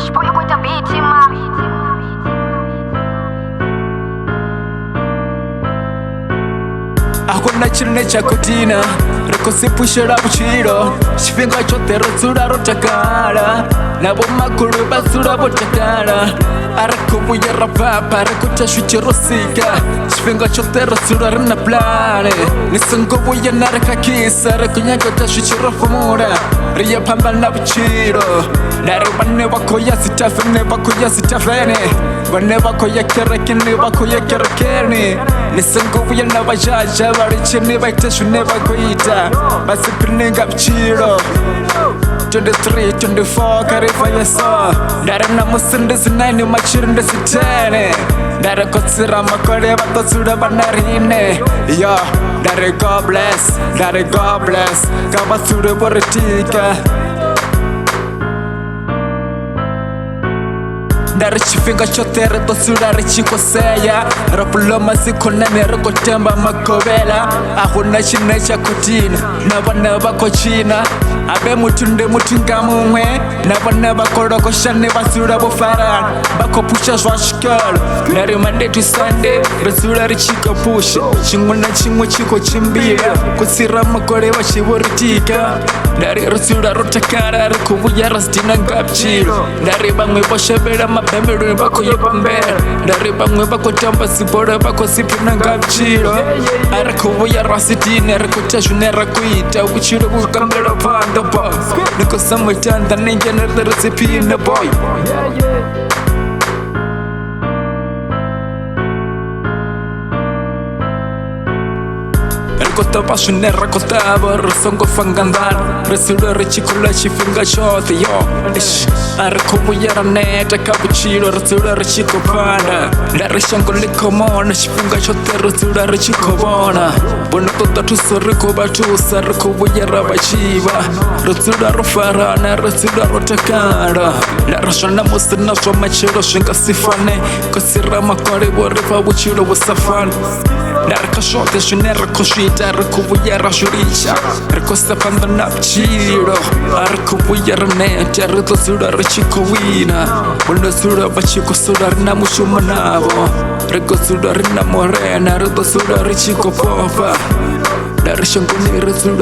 Rush boy with the beat in my Hakuna chine cha kutina Rekosipushira buchiro Chifenga chote rotsura rotakara Nabo makuru basura botakara Arakubuya rapapa Arakuta shuchirosika Chifenga chote rotsura rina plane Nisangobuya naraka kisa Rakunyagota shuchirofamura Riya pamba na buchiro Narubane wako ya sitafene wako ya sitafene Bane wako ya kerekene wako ya kerekene Nisangobuya na bajaja Barichene baitashune bagoita Basiprinenga buchiro 23, 24, karifa yeso Dara na musinde zinani machirinde sitene Dara kotsira makore batosura banarine Yo, dara God bless Kabasura boritika Dara chifinga chote retosura rechikoseya Rapuloma zikonane rekotemba makobela Ahuna chine cha kutina Nabana bako china Abe mutunde mutunga mumwe Nabana bako roko shane basura bofaran Bako pusha zwashkal Dari Monday to Sunday Resura rechiko push Chinguna chingwe chiko chimbira Kusira makore washiboritika Dari resura rotakara Rekubuya rasdina ngapchiro Dari bangwe boshebera mapembero bako yepambera Dari bangwe bako tamba sibora bako sipina ngapchiro Arekubuya rasidina Rekutashune rakuita Uchiro bukambera panda Niko samwitanda ninjana the recipe in the boy Rikota bashune rakotaba Rasongo fangandan Resura rechikula chifinga shote yo Arikubuya raneta kabuchiro Resura rechiko panda Larishango likomona Chifinga shote resura rechiko bona Bono tota tuso rikuba tusa Rikubuya rabachiva Resura rofarana Resura rotakara Larashana musina Shomachiro shinga sifane Kasira makore Borifa buchiro wasafane Narka shote shunera koshita Rikubuya rashurisha Rikosta panda napchiro Arikubuya raneta Ritosura rechiko wina Bono sura bachiko sura rina mushumanavo Rikosura rina morena Ritosura rechiko pofa Darishanguni resura